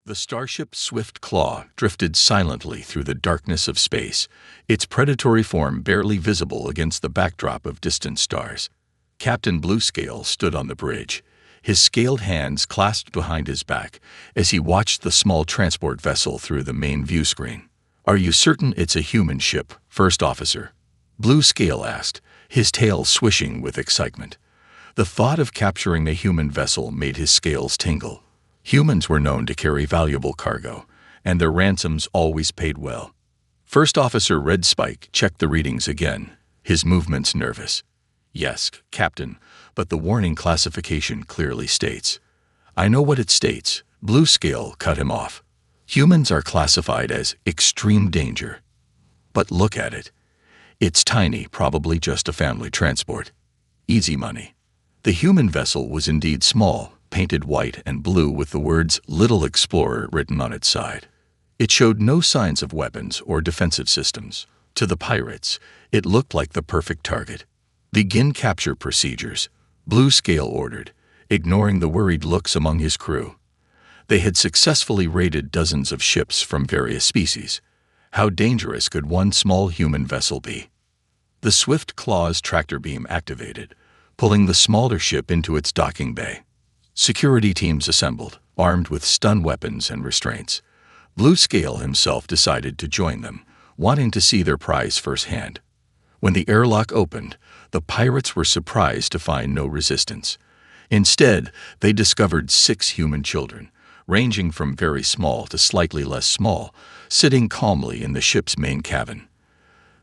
The starship Swift Claw drifted silently through the darkness of space, its predatory form barely visible against the backdrop of distant stars. Captain Bluescale stood on the bridge, his scaled hands clasped behind his back as he watched the small transport vessel through the main view screen. "Are you certain it's a human ship, First Officer?" Bluescale asked, his tail swishing with excitement. The thought of capturing a human vessel made his scales tingle. Humans were known to carry valuable cargo, and their ransoms always paid well. First Officer Red Spike checked the readings again, his movements nervous. "Yes, Captain, but the warning classification clearly states." "I know what it states," Bluescale cut him off. "Humans are classified as extreme danger." "But look at it. It's tiny, probably just a family transport. Easy money." The human vessel was indeed small, painted white and blue with the words "Little Explorer" written on its side. It showed no signs of weapons or defensive systems. To the pirates, it looked like the perfect target. "Begin capture procedures," Bluescale ordered, ignoring the worried looks among his crew. They had successfully raided dozens of ships from various species. How dangerous could one small human vessel be? The Swift Claw's tractor beam activated, pulling the smaller ship into its docking bay. Security teams assembled, armed with stun weapons and restraints. Bluescale himself decided to join them, wanting to see their prize firsthand. When the airlock opened, the pirates were surprised to find no resistance. Instead, they discovered 6 human children, ranging from very small to slightly less small, sitting calmly in the ship's main cabin.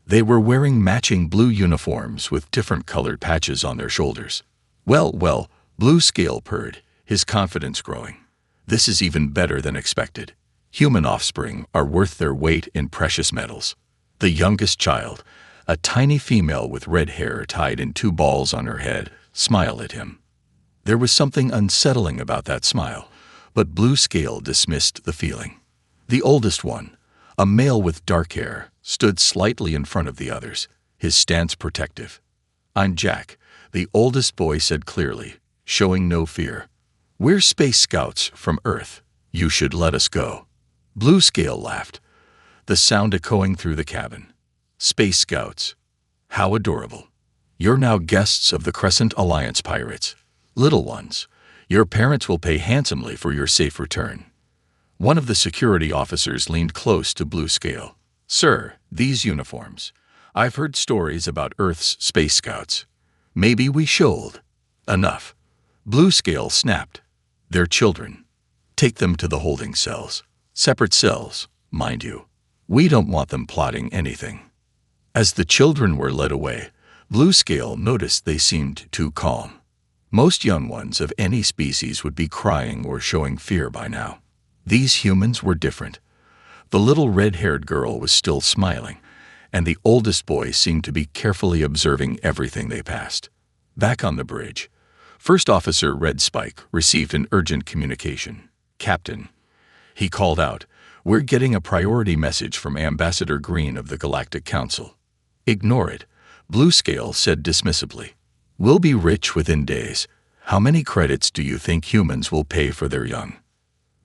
They were wearing matching blue uniforms with different colored patches on their shoulders. Well, Bluescale purred, his confidence growing. "This is even better than expected. Human offspring are worth their weight in precious metals." The youngest child, a tiny female with red hair tied in 2 balls on her head, smiled at him. There was something unsettling about that smile, but Bluescale dismissed the feeling. The oldest one, a male with dark hair, stood slightly in front of the others, his stance protective. "I'm Jack," the oldest boy said clearly, showing no fear. "We're space scouts from Earth. You should let us go." Bluescale laughed, the sound echoing through the cabin. "Space scouts. How adorable. You're now guests of the Crescent Alliance pirates. Little ones, your parents will pay handsomely for your safe return." One of the security officers leaned close to Bluescale. "Sir, these uniforms. I've heard stories about Earth's space scouts. Maybe we should." "Enough." Bluescale snapped. "They're children. Take them to the holding cells. Separate cells, mind you. We don't want them plotting anything." As the children were led away, Bluescale noticed they seemed too calm. Most young ones of any species would be crying or showing fear by now. These humans were different. The little red-haired girl was still smiling, and the oldest boy seemed to be carefully observing everything they passed. Back on the bridge, First Officer Red Spike received an urgent communication. "Captain," he called out, "we're getting a priority message from Ambassador Green of the Galactic Council." "Ignore it," Bluescale said dismissively. "We'll be rich within days. How many credits do you think humans will pay for their young?"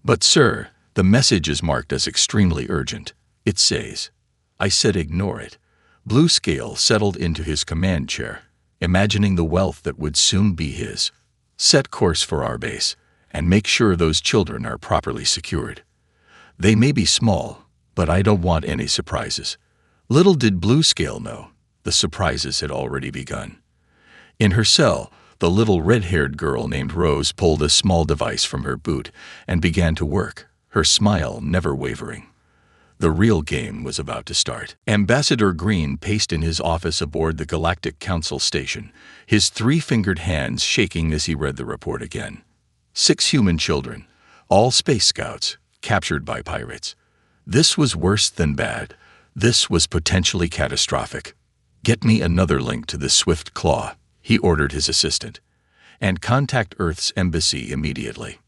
"But sir, the message is marked as extremely urgent. It says." "I said ignore it." Bluescale settled into his command chair, imagining the wealth that would soon be his. "Set course for our base, and make sure those children are properly secured. They may be small, but I don't want any surprises." Little did Bluescale know, the surprises had already begun. In her cell, the little red-haired girl named Rose pulled a small device from her boot and began to work, her smile never wavering. The real game was about to start. Ambassador Green paced in his office aboard the Galactic Council station, his 3-fingered hands shaking as he read the report again. 6 human children, all space scouts, captured by pirates. This was worse than bad. This was potentially catastrophic. "Get me another link to the Swift Claw," he ordered his assistant, "and contact Earth's embassy immediately."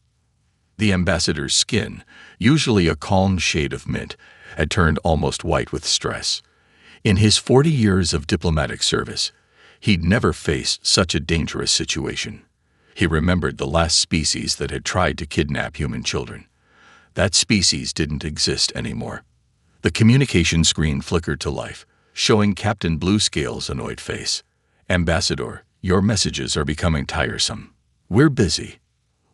The ambassador's skin, usually a calm shade of mint, had turned almost white with stress. In his 40 years of diplomatic service, he'd never faced such a dangerous situation. He remembered the last species that had tried to kidnap human children. That species didn't exist anymore. The communication screen flickered to life, showing Captain Bluescale's annoyed face. "Ambassador, your messages are becoming tiresome. We're busy."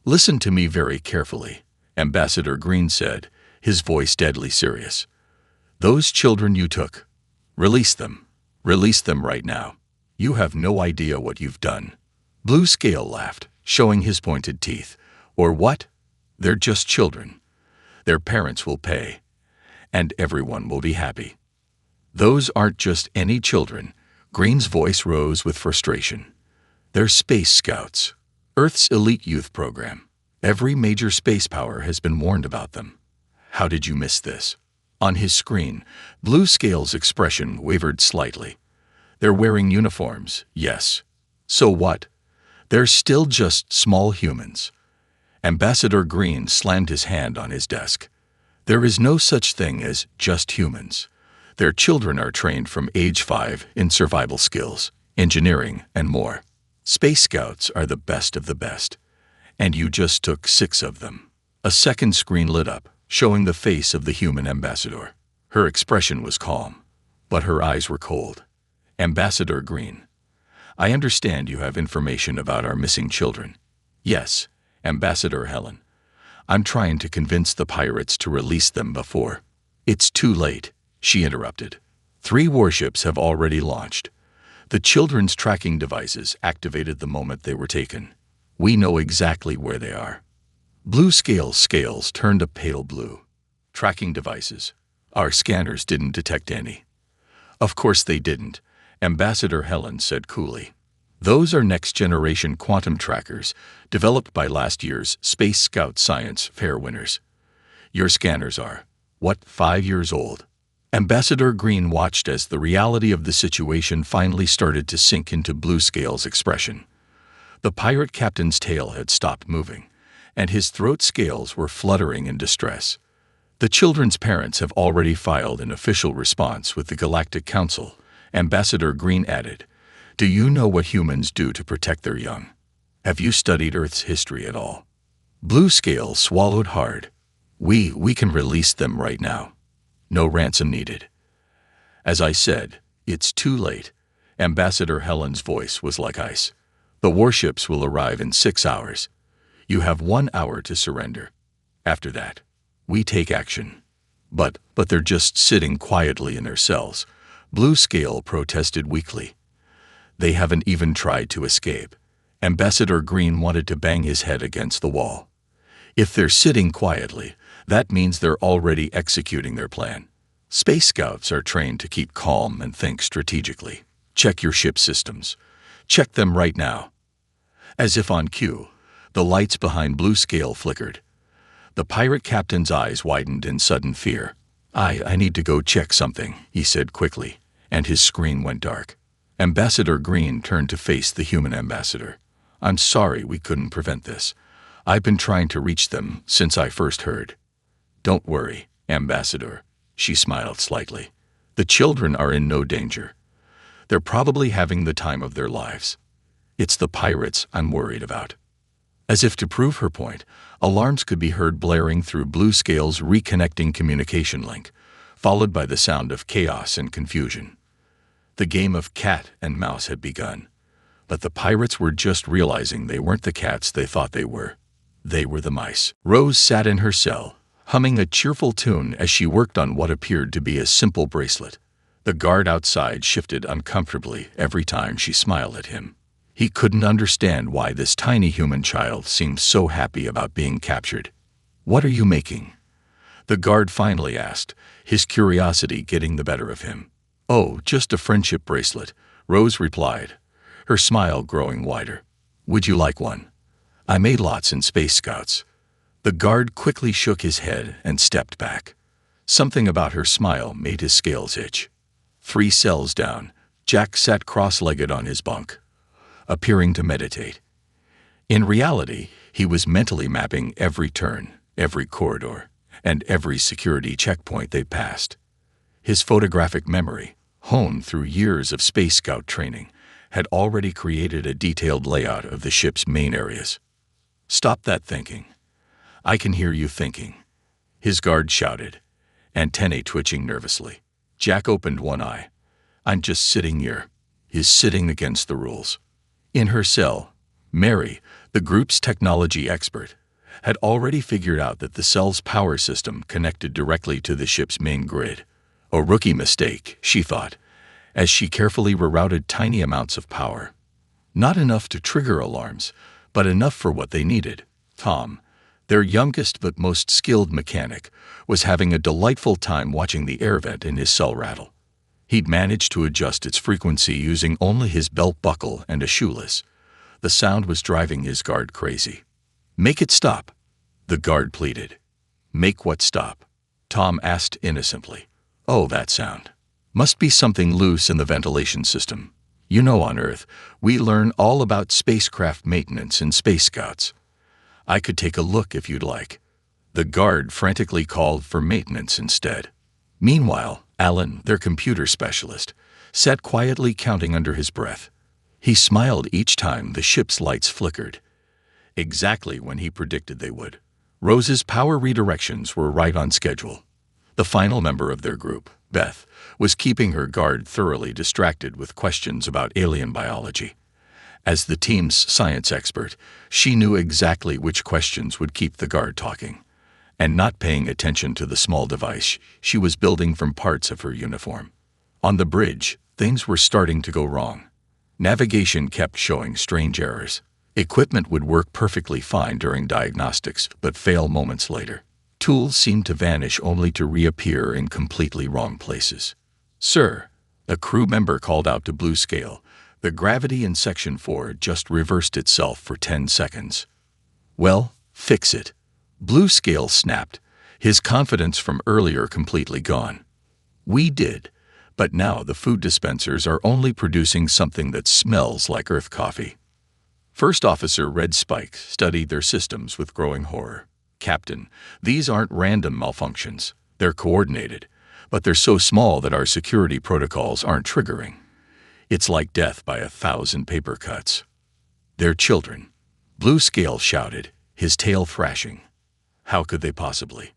"Listen to me very carefully," Ambassador Green said, his voice deadly serious. "Those children you took, release them. Release them right now. You have no idea what you've done." Bluescale laughed, showing his pointed teeth. "Or what? They're just children. Their parents will pay, and everyone will be happy." "Those aren't just any children." Green's voice rose with frustration. "They're Space Scouts, Earth's elite youth program. Every major space power has been warned about them. How did you miss this?" On his screen, Bluescale's expression wavered slightly. "They're wearing uniforms, yes. So what? They're still just small humans." Ambassador Green slammed his hand on his desk. "There is no such thing as just humans. Their children are trained from age 5 in survival skills, engineering, and more. Space Scouts are the best of the best. And you just took 6 of them." A second screen lit up, showing the face of the human ambassador. Her expression was calm, but her eyes were cold. "Ambassador Green, I understand you have information about our missing children." "Yes, Ambassador Helen. I'm trying to convince the pirates to release them before." "It's too late," she interrupted. 3 warships have already launched. The children's tracking devices activated the moment they were taken. We know exactly where they are." Bluescale's scales turned a pale blue. "Tracking devices? Our scanners didn't detect any." "Of course they didn't," Ambassador Helen said coolly. "Those are next-generation quantum trackers developed by last year's Space Scout Science Fair winners. Your scanners are, 5 years old?" Ambassador Green watched as the reality of the situation finally started to sink into Bluescale's expression. The pirate captain's tail had stopped moving, and his throat scales were fluttering in distress. "The children's parents have already filed an official response with the Galactic Council," Ambassador Green added. "Do you know what humans do to protect their young? Have you studied Earth's history at all?" Bluescale swallowed hard. We can release them right now. No ransom needed." "As I said, it's too late." Ambassador Helen's voice was like ice. "The warships will arrive in 6 hours. You have 1 hour to surrender. After that, we take action." But they're just sitting quietly in their cells," Bluescale protested weakly. "They haven't even tried to escape." Ambassador Green wanted to bang his head against the wall. "If they're sitting quietly, that means they're already executing their plan. Space Scouts are trained to keep calm and think strategically. Check your ship systems. Check them right now." As if on cue, the lights behind Bluescale flickered. The pirate captain's eyes widened in sudden fear. I need to go check something," he said quickly, and his screen went dark. Ambassador Green turned to face the human ambassador. "I'm sorry we couldn't prevent this. I've been trying to reach them since I first heard." "Don't worry, Ambassador," she smiled slightly. "The children are in no danger. They're probably having the time of their lives. It's the pirates I'm worried about." As if to prove her point, alarms could be heard blaring through Bluescale's reconnecting communication link, followed by the sound of chaos and confusion. The game of cat and mouse had begun, but the pirates were just realizing they weren't the cats they thought they were. They were the mice. Rose sat in her cell, humming a cheerful tune as she worked on what appeared to be a simple bracelet. The guard outside shifted uncomfortably every time she smiled at him. He couldn't understand why this tiny human child seemed so happy about being captured. "What are you making?" the guard finally asked, his curiosity getting the better of him. "Oh, just a friendship bracelet," Rose replied, her smile growing wider. "Would you like one? I made lots in Space Scouts." The guard quickly shook his head and stepped back. Something about her smile made his scales itch. 3 cells down, Jack sat cross-legged on his bunk, appearing to meditate. In reality, he was mentally mapping every turn, every corridor, and every security checkpoint they passed. His photographic memory, honed through years of Space Scout training, had already created a detailed layout of the ship's main areas. "Stop that thinking. I can hear you thinking. His guard shouted, antennae twitching nervously. Jack opened one eye. "I'm just sitting here." He's sitting against the rules. In her cell, Mary, the group's technology expert, had already figured out that the cell's power system connected directly to the ship's main grid. A rookie mistake, she thought, as she carefully rerouted tiny amounts of power. Not enough to trigger alarms, but enough for what they needed. Tom, their youngest but most skilled mechanic, was having a delightful time watching the air vent in his cell rattle. He'd managed to adjust its frequency using only his belt buckle and a shoelace. The sound was driving his guard crazy. "Make it stop," the guard pleaded. "Make what stop?" Tom asked innocently. "Oh, that sound. Must be something loose in the ventilation system. You know, on Earth, we learn all about spacecraft maintenance in Space Scouts. I could take a look if you'd like." The guard frantically called for maintenance instead. Meanwhile, Alan, their computer specialist, sat quietly counting under his breath. He smiled each time the ship's lights flickered. Exactly when he predicted they would. Rose's power redirections were right on schedule. The final member of their group, Beth, was keeping her guard thoroughly distracted with questions about alien biology. As the team's science expert, she knew exactly which questions would keep the guard talking, and not paying attention to the small device she was building from parts of her uniform. On the bridge, things were starting to go wrong. Navigation kept showing strange errors. Equipment would work perfectly fine during diagnostics, but fail moments later. Tools seemed to vanish only to reappear in completely wrong places. "Sir," a crew member called out to Blue Scale, "the gravity in Section 4 just reversed itself for 10 seconds. "Well, fix it." Blue Scale snapped, his confidence from earlier completely gone. "We did, but now the food dispensers are only producing something that smells like Earth coffee." First Officer Red Spike studied their systems with growing horror. "Captain, these aren't random malfunctions. They're coordinated, but they're so small that our security protocols aren't triggering. It's like death by 1,000 paper cuts." "They're children," Blue Scale shouted, his tail thrashing. How could they possibly?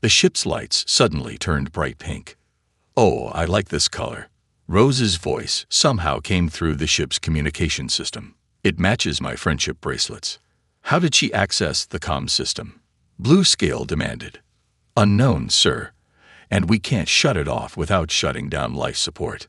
The ship's lights suddenly turned bright pink. "Oh, I like this color." Rose's voice somehow came through the ship's communication system. "It matches my friendship bracelets." How did she access the comm system? Blue Scale demanded. "Unknown, sir. And we can't shut it off without shutting down life support."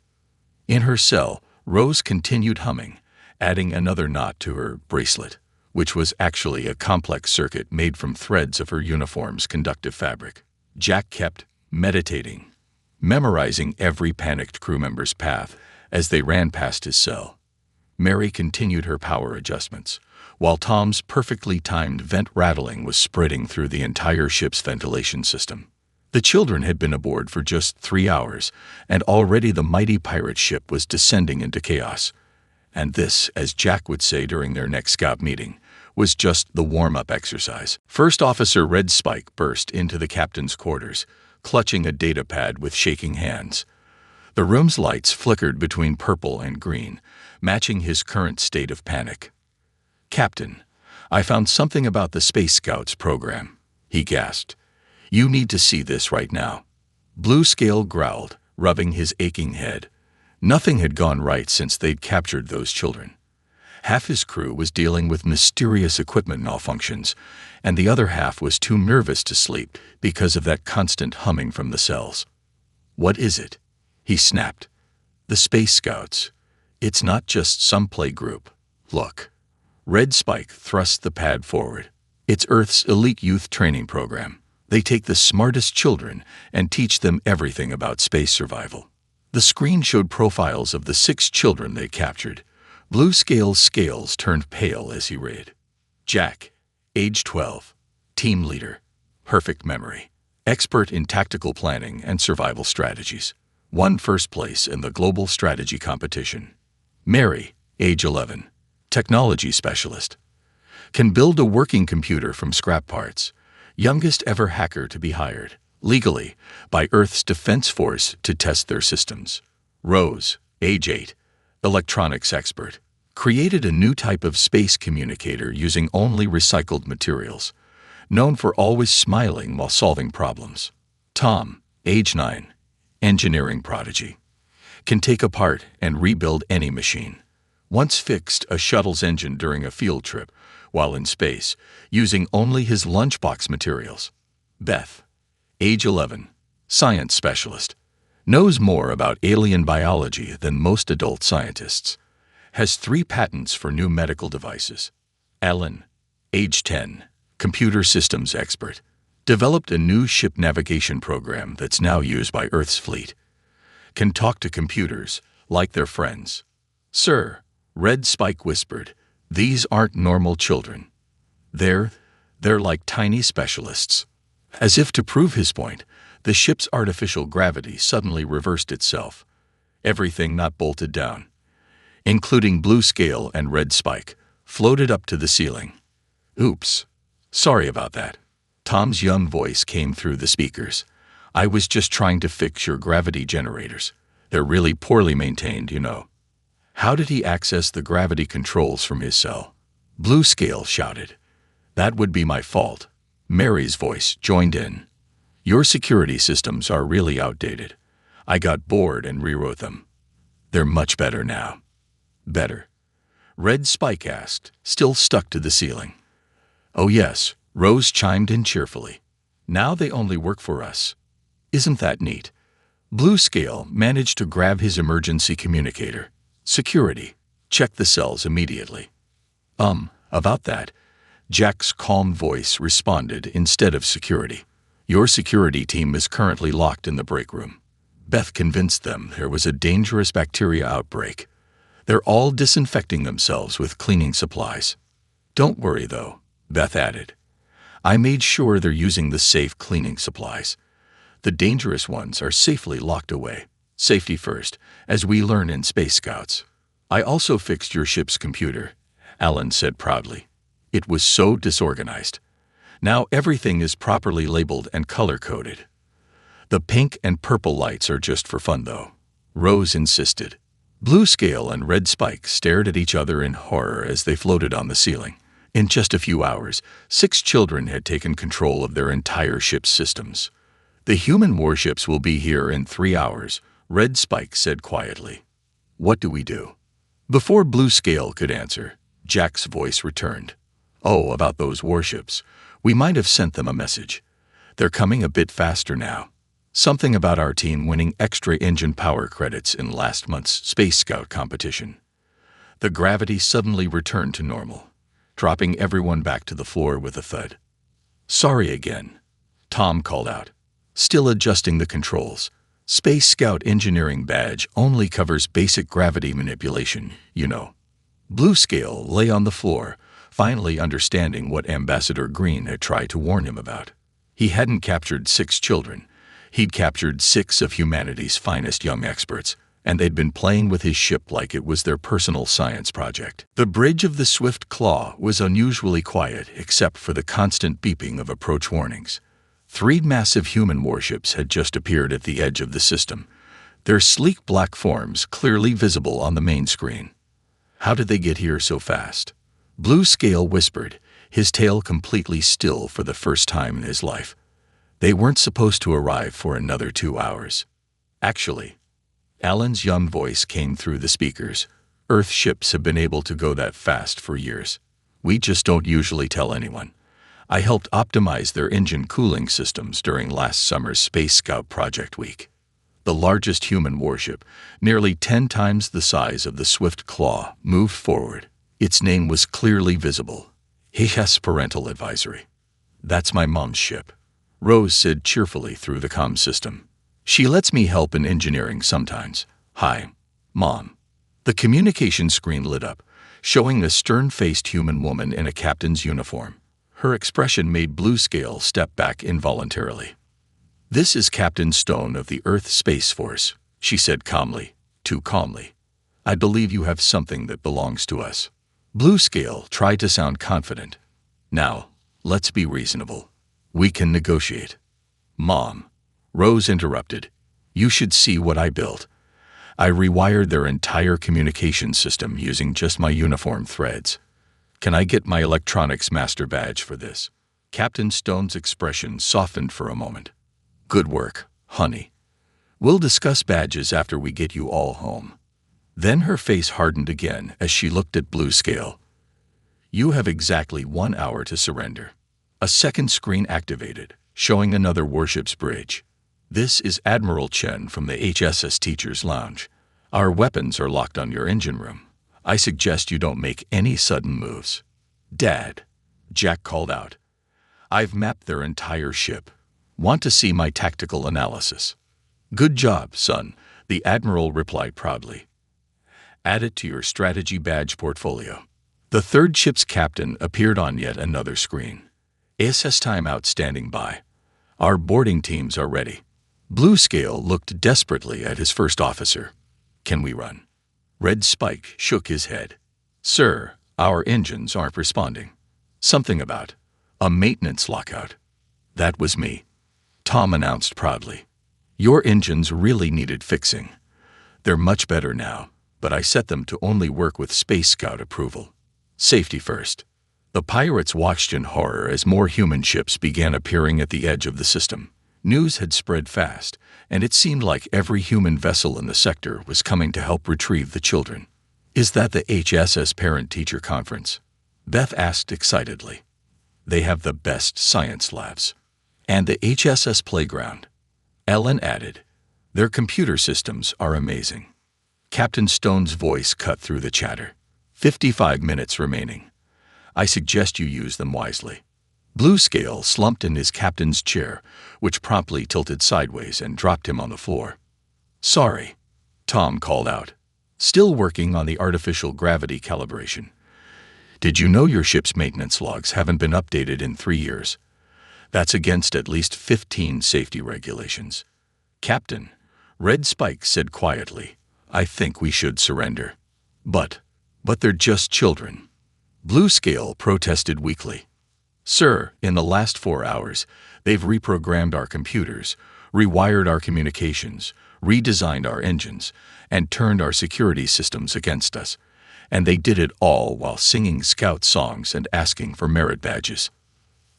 In her cell, Rose continued humming, adding another knot to her bracelet, which was actually a complex circuit made from threads of her uniform's conductive fabric. Jack kept meditating, memorizing every panicked crew member's path as they ran past his cell. Mary continued her power adjustments, while Tom's perfectly timed vent rattling was spreading through the entire ship's ventilation system. The children had been aboard for just 3 hours, and already the mighty pirate ship was descending into chaos. And this, as Jack would say during their next scout meeting, was just the warm-up exercise. First Officer Red Spike burst into the captain's quarters, clutching a data pad with shaking hands. The room's lights flickered between purple and green, matching his current state of panic. "Captain, I found something about the Space Scouts program," he gasped. "You need to see this right now." Blue Scale growled, rubbing his aching head. Nothing had gone right since they'd captured those children. Half his crew was dealing with mysterious equipment malfunctions, and the other half was too nervous to sleep because of that constant humming from the cells. "What is it?" he snapped. "The Space Scouts. It's not just some play group. Look." Red Spike thrust the pad forward. "It's Earth's elite youth training program. They take the smartest children and teach them everything about space survival." The screen showed profiles of the 6 children they captured. Blue Scale's scales turned pale as he read. Jack, age 12, team leader, perfect memory, expert in tactical planning and survival strategies, won first place in the global strategy competition. Mary, age 11, technology specialist, can build a working computer from scrap parts, youngest ever hacker to be hired, legally, by Earth's Defense Force to test their systems. Rose, age 8, electronics expert, created a new type of space communicator using only recycled materials. known for always smiling while solving problems. Tom, age 9, engineering prodigy, can take apart and rebuild any machine. Once fixed a shuttle's engine during a field trip while in space, using only his lunchbox materials. Beth, age 11, science specialist, knows more about alien biology than most adult scientists, has 3 patents for new medical devices. Ellen, age 10, computer systems expert, developed a new ship navigation program that's now used by Earth's fleet. Can talk to computers like their friends. Sir, Red Spike whispered, these aren't normal children. They're like tiny specialists. As if to prove his point, the ship's artificial gravity suddenly reversed itself. Everything not bolted down, including Blue Scale and Red Spike, floated up to the ceiling. Oops. Sorry about that. Tom's young voice came through the speakers. I was just trying to fix your gravity generators. They're really poorly maintained, you know. How did he access the gravity controls from his cell? Blue Scale shouted. That would be my fault. Mary's voice joined in. Your security systems are really outdated. I got bored and rewrote them. They're much better now. Better? Red Spike asked, still stuck to the ceiling. Oh yes, Rose chimed in cheerfully. Now they only work for us. Isn't that neat? Blue Scale managed to grab his emergency communicator. Security. Check the cells immediately. About that, Jack's calm voice responded instead of security. Your security team is currently locked in the break room. Beth convinced them there was a dangerous bacteria outbreak. They're all disinfecting themselves with cleaning supplies. Don't worry, though, Beth added. I made sure they're using the safe cleaning supplies. The dangerous ones are safely locked away. Safety first, as we learn in Space Scouts. I also fixed your ship's computer, Alan said proudly. It was so disorganized. Now everything is properly labeled and color-coded. The pink and purple lights are just for fun, though, Rose insisted. Blue Scale and Red Spike stared at each other in horror as they floated on the ceiling. In just a few hours, 6 children had taken control of their entire ship's systems. The human warships will be here in 3 hours, Red Spike said quietly. What do we do? Before Blue Scale could answer, Jack's voice returned. Oh, about those warships. We might have sent them a message. They're coming a bit faster now. Something about our team winning extra engine power credits in last month's Space Scout competition. The gravity suddenly returned to normal, dropping everyone back to the floor with a thud. Sorry again, Tom called out, still adjusting the controls. Space Scout engineering badge only covers basic gravity manipulation, you know. Blue Scale lay on the floor, finally understanding what Ambassador Green had tried to warn him about. He hadn't captured 6 children. He'd captured 6 of humanity's finest young experts, and they'd been playing with his ship like it was their personal science project. The bridge of the Swift Claw was unusually quiet except for the constant beeping of approach warnings. 3 massive human warships had just appeared at the edge of the system, their sleek black forms clearly visible on the main screen. How did they get here so fast? Blue Scale whispered, his tail completely still for the first time in his life. They weren't supposed to arrive for another 2 hours. Actually, Alan's young voice came through the speakers. Earth ships have been able to go that fast for years. We just don't usually tell anyone. I helped optimize their engine cooling systems during last summer's Space Scout Project Week. The largest human warship, nearly 10 times the size of the Swift Claw, moved forward. Its name was clearly visible. HFY Parental Advisory. That's my mom's ship, Rose said cheerfully through the comm system. She lets me help in engineering sometimes. Hi, Mom. The communication screen lit up, showing a stern-faced human woman in a captain's uniform. Her expression made Blue Scale step back involuntarily. This is Captain Stone of the Earth Space Force, she said calmly, too calmly. I believe you have something that belongs to us. Blue Scale tried to sound confident. Now, let's be reasonable. We can negotiate. Mom, Rose interrupted. You should see what I built. I rewired their entire communication system using just my uniform threads. Can I get my electronics master badge for this? Captain Stone's expression softened for a moment. Good work, honey. We'll discuss badges after we get you all home. Then her face hardened again as she looked at Bluescale. You have exactly 1 hour to surrender. A second screen activated, showing another warship's bridge. This is Admiral Chen from the HSS Teacher's Lounge. Our weapons are locked on your engine room. I suggest you don't make any sudden moves. Dad, Jack called out. I've mapped their entire ship. Want to see my tactical analysis? Good job, son, the Admiral replied proudly. Add it to your strategy badge portfolio. The third ship's captain appeared on yet another screen. SS timeout standing by. Our boarding teams are ready. Bluescale looked desperately at his first officer. Can we run? Red Spike shook his head. Sir, our engines aren't responding. Something about a maintenance lockout. That was me, Tom announced proudly. Your engines really needed fixing. They're much better now, but I set them to only work with Space Scout approval. Safety first. The pirates watched in horror as more human ships began appearing at the edge of the system. News had spread fast, and it seemed like every human vessel in the sector was coming to help retrieve the children. Is that the HSS Parent-Teacher Conference? Beth asked excitedly. They have the best science labs. And the HSS playground. Ellen added, their computer systems are amazing. Captain Stone's voice cut through the chatter. 55 minutes remaining. I suggest you use them wisely. Bluescale slumped in his captain's chair, which promptly tilted sideways and dropped him on the floor. Sorry, Tom called out, still working on the artificial gravity calibration. Did you know your ship's maintenance logs haven't been updated in 3 years? That's against at least 15 safety regulations. Captain, Red Spike said quietly, I think we should surrender. But they're just children. Bluescale protested weakly. Sir, in the last 4 hours, they've reprogrammed our computers, rewired our communications, redesigned our engines, and turned our security systems against us. And they did it all while singing scout songs and asking for merit badges.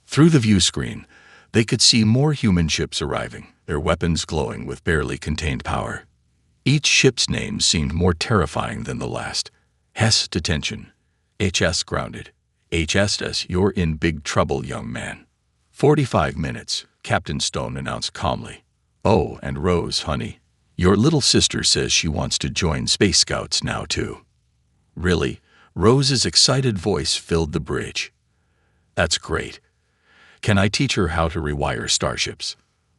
Through the view screen, they could see more human ships arriving, their weapons glowing with barely contained power. Each ship's name seemed more terrifying than the last. Hess detention. HS grounded. HSS, you're in big trouble, young man. 45 minutes, Captain Stone announced calmly. Oh, and Rose, honey. Your little sister says she wants to join Space Scouts now, too. Really? Rose's excited voice filled the bridge. That's great. Can I teach her how to rewire starships?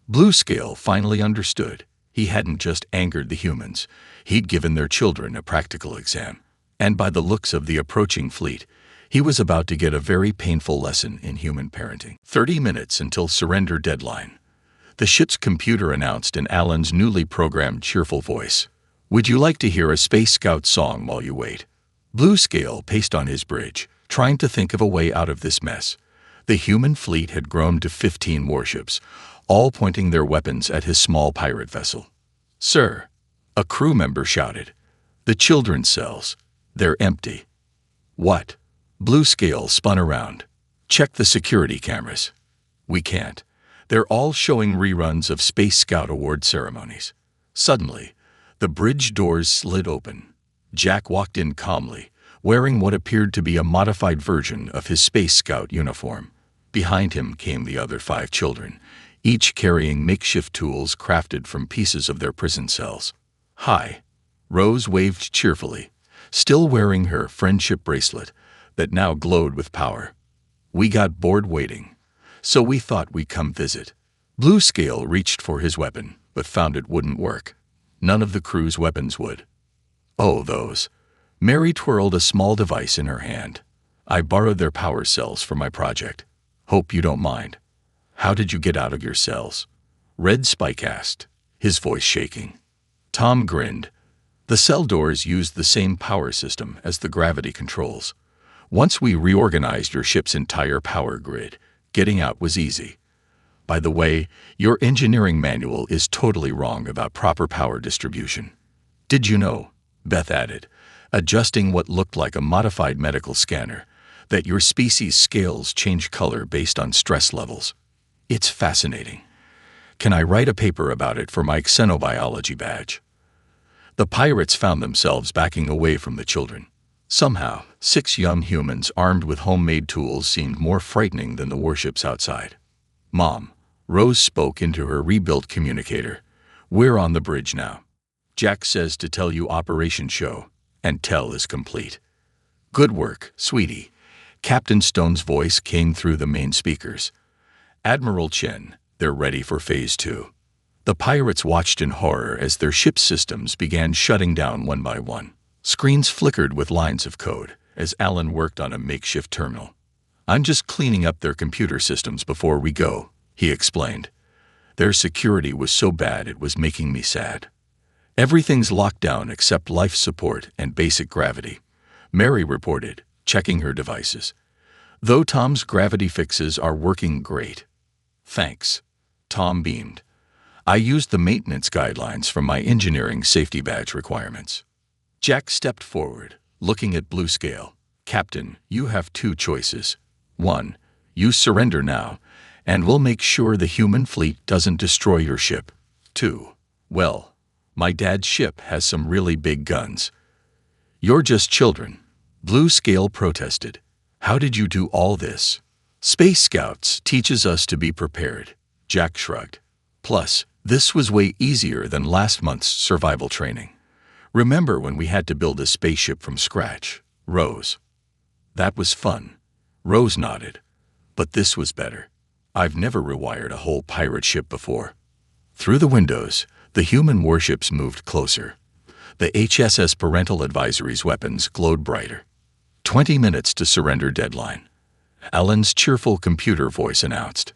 Bluescale finally understood. He hadn't just angered the humans. He'd given their children a practical exam. And by the looks of the approaching fleet, he was about to get a very painful lesson in human parenting. 30 minutes until surrender deadline. The ship's computer announced in Alan's newly programmed cheerful voice. Would you like to hear a Space Scout song while you wait? Bluescale paced on his bridge, trying to think of a way out of this mess. The human fleet had grown to 15 warships, all pointing their weapons at his small pirate vessel. Sir, a crew member shouted. The children's cells. They're empty. What? Bluescale spun around. Check the security cameras. We can't. They're all showing reruns of Space Scout award ceremonies. Suddenly, the bridge doors slid open. Jack walked in calmly, wearing what appeared to be a modified version of his Space Scout uniform. Behind him came the other 5 children, each carrying makeshift tools crafted from pieces of their prison cells. Hi. Rose waved cheerfully, still wearing her friendship bracelet that now glowed with power. We got bored waiting, so we thought we'd come visit. Bluescale reached for his weapon, but found it wouldn't work. None of the crew's weapons would. Oh, those. Mary twirled a small device in her hand. I borrowed their power cells for my project. Hope you don't mind. How did you get out of your cells? Red Spike asked, his voice shaking. Tom grinned. The cell doors used the same power system as the gravity controls. Once we reorganized your ship's entire power grid, getting out was easy. By the way, your engineering manual is totally wrong about proper power distribution. Did you know? Beth added, adjusting what looked like a modified medical scanner, that your species' scales change color based on stress levels. It's fascinating. Can I write a paper about it for my xenobiology badge? The pirates found themselves backing away from the children. Somehow, 6 young humans armed with homemade tools seemed more frightening than the warships outside. "Mom," Rose spoke into her rebuilt communicator. "We're on the bridge now. Jack says to tell you Operation Show, and tell is complete." "Good work, sweetie." Captain Stone's voice came through the main speakers. "Admiral Chen, they're ready for Phase 2. The pirates watched in horror as their ship's systems began shutting down one by one. Screens flickered with lines of code as Alan worked on a makeshift terminal. "I'm just cleaning up their computer systems before we go," he explained. "Their security was so bad it was making me sad. Everything's locked down except life support and basic gravity," Mary reported, checking her devices. "Though Tom's gravity fixes are working great." "Thanks." Tom beamed. "I used the maintenance guidelines from my engineering safety badge requirements." Jack stepped forward, looking at Blue Scale. "Captain, you have 2 choices. 1, you surrender now, and we'll make sure the human fleet doesn't destroy your ship. 2, well, my dad's ship has some really big guns." "You're just children," Blue Scale protested. "How did you do all this?" "Space Scouts teaches us to be prepared," Jack shrugged. "Plus, this was way easier than last month's survival training. Remember when we had to build a spaceship from scratch, Rose?" "That was fun." Rose nodded. "But this was better. I've never rewired a whole pirate ship before." Through the windows, the human warships moved closer. The HSS Parental Advisory's weapons glowed brighter. 20 minutes to surrender deadline. Alan's cheerful computer voice announced.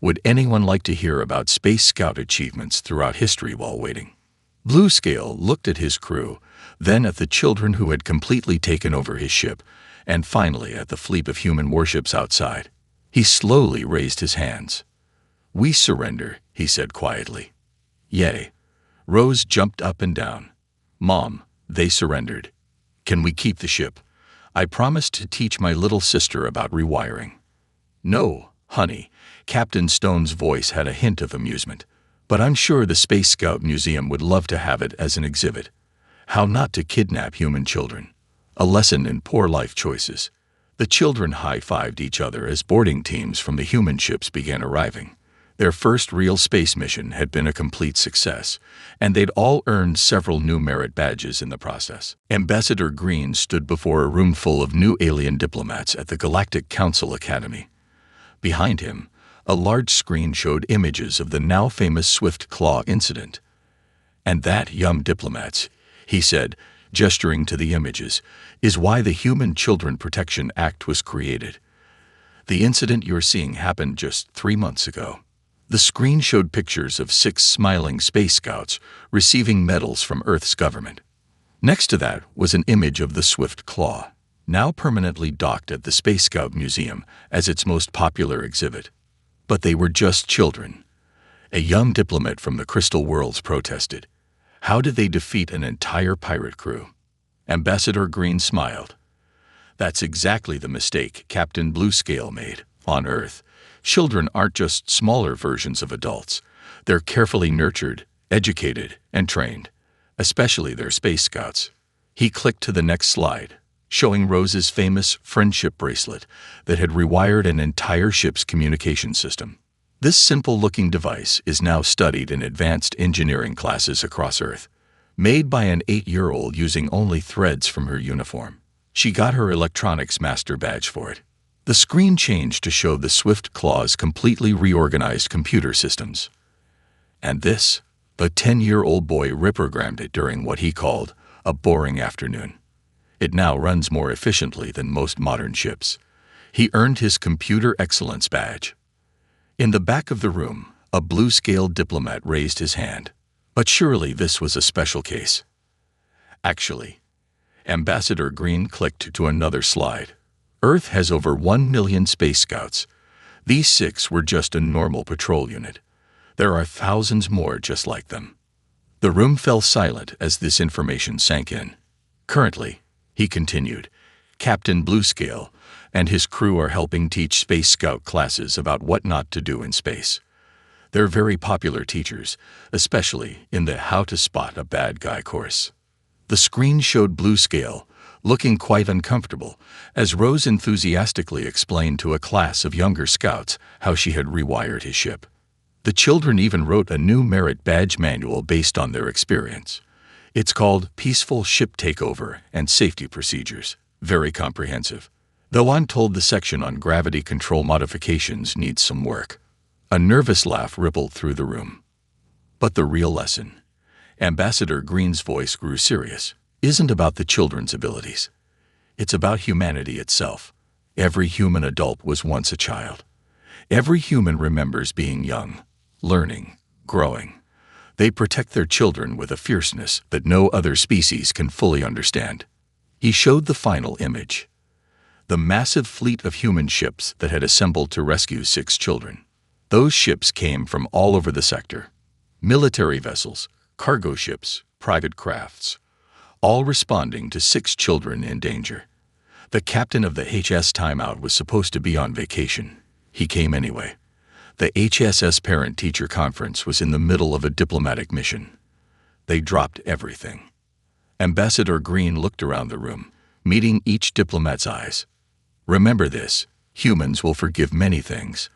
Would anyone like to hear about Space Scout achievements throughout history while waiting? Blue Scale looked at his crew, then at the children who had completely taken over his ship, and finally at the fleet of human warships outside. He slowly raised his hands. "We surrender," he said quietly. "Yay." Rose jumped up and down. "Mom, they surrendered. Can we keep the ship? I promised to teach my little sister about rewiring." "No, honey." Captain Stone's voice had a hint of amusement. "But I'm sure the Space Scout Museum would love to have it as an exhibit. How not to kidnap human children. A lesson in poor life choices." The children high-fived each other as boarding teams from the human ships began arriving. Their first real space mission had been a complete success, and they'd all earned several new merit badges in the process. Ambassador Green stood before a room full of new alien diplomats at the Galactic Council Academy. Behind him, a large screen showed images of the now famous Swift Claw incident. "And that, young diplomats," he said, gesturing to the images, "is why the Human Children Protection Act was created. The incident you're seeing happened just 3 months ago." The screen showed pictures of 6 smiling Space Scouts receiving medals from Earth's government. Next to that was an image of the Swift Claw, now permanently docked at the Space Scout Museum as its most popular exhibit. But they were just children. A young diplomat from the Crystal Worlds protested. How did they defeat an entire pirate crew? Ambassador Green smiled. "That's exactly the mistake Captain Blue Scale made. On Earth, children aren't just smaller versions of adults. They're carefully nurtured, educated, and trained, especially their Space Scouts." He clicked to the next slide, showing Rose's famous friendship bracelet that had rewired an entire ship's communication system. This simple-looking device is now studied in advanced engineering classes across Earth, made by an 8-year-old using only threads from her uniform. She got her electronics master badge for it. The screen changed to show the Swift Claw's completely reorganized computer systems. And this, a 10-year-old boy reprogrammed it during what he called a boring afternoon. It now runs more efficiently than most modern ships. He earned his Computer Excellence badge. In the back of the room, a Blue Scale diplomat raised his hand. But surely this was a special case. Actually, Ambassador Green clicked to another slide. Earth has over 1 million Space Scouts. These 6 were just a normal patrol unit. There are thousands more just like them. The room fell silent as this information sank in. Currently, he continued, Captain Blue Scale, and his crew are helping teach Space Scout classes about what not to do in space. They're very popular teachers, especially in the How to Spot a Bad Guy course. The screen showed Bluescale, looking quite uncomfortable, as Rose enthusiastically explained to a class of younger scouts how she had rewired his ship. The children even wrote a new merit badge manual based on their experience. It's called Peaceful Ship Takeover and Safety Procedures. Very comprehensive. Though I'm told the section on gravity control modifications needs some work. A nervous laugh rippled through the room. But the real lesson, Ambassador Green's voice grew serious, isn't about the children's abilities. It's about humanity itself. Every human adult was once a child. Every human remembers being young, learning, growing. They protect their children with a fierceness that no other species can fully understand. He showed the final image. The massive fleet of human ships that had assembled to rescue 6 children. Those ships came from all over the sector. Military vessels, cargo ships, private crafts, all responding to 6 children in danger. The captain of the HS Timeout was supposed to be on vacation. He came anyway. The HSS Parent-Teacher Conference was in the middle of a diplomatic mission. They dropped everything. Ambassador Green looked around the room, meeting each diplomat's eyes. Remember this, humans will forgive many things.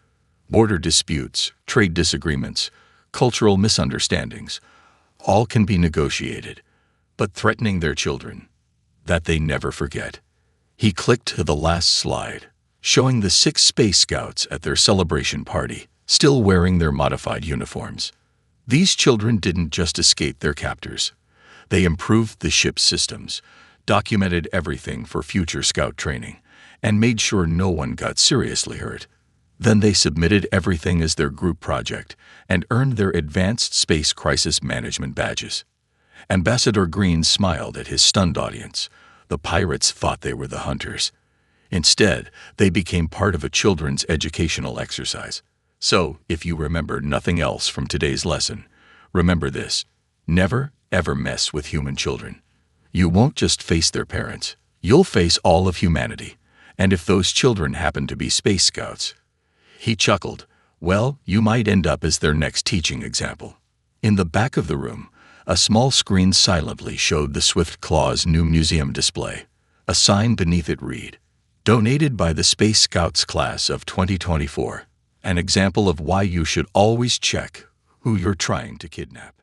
Border disputes, trade disagreements, cultural misunderstandings, all can be negotiated. But threatening their children, that they never forget. He clicked to the last slide, showing the 6 Space Scouts at their celebration party, still wearing their modified uniforms. These children didn't just escape their captors. They improved the ship's systems, documented everything for future scout training, and made sure no one got seriously hurt. Then they submitted everything as their group project and earned their Advanced Space Crisis Management badges. Ambassador Green smiled at his stunned audience. The pirates thought they were the hunters. Instead, they became part of a children's educational exercise. So, if you remember nothing else from today's lesson, remember this: never, ever mess with human children. You won't just face their parents, you'll face all of humanity. And if those children happen to be Space Scouts, he chuckled, well, you might end up as their next teaching example. In the back of the room, a small screen silently showed the Swift Claw's new museum display. A sign beneath it read, "Donated by the Space Scouts class of 2024. An example of why you should always check who you're trying to kidnap."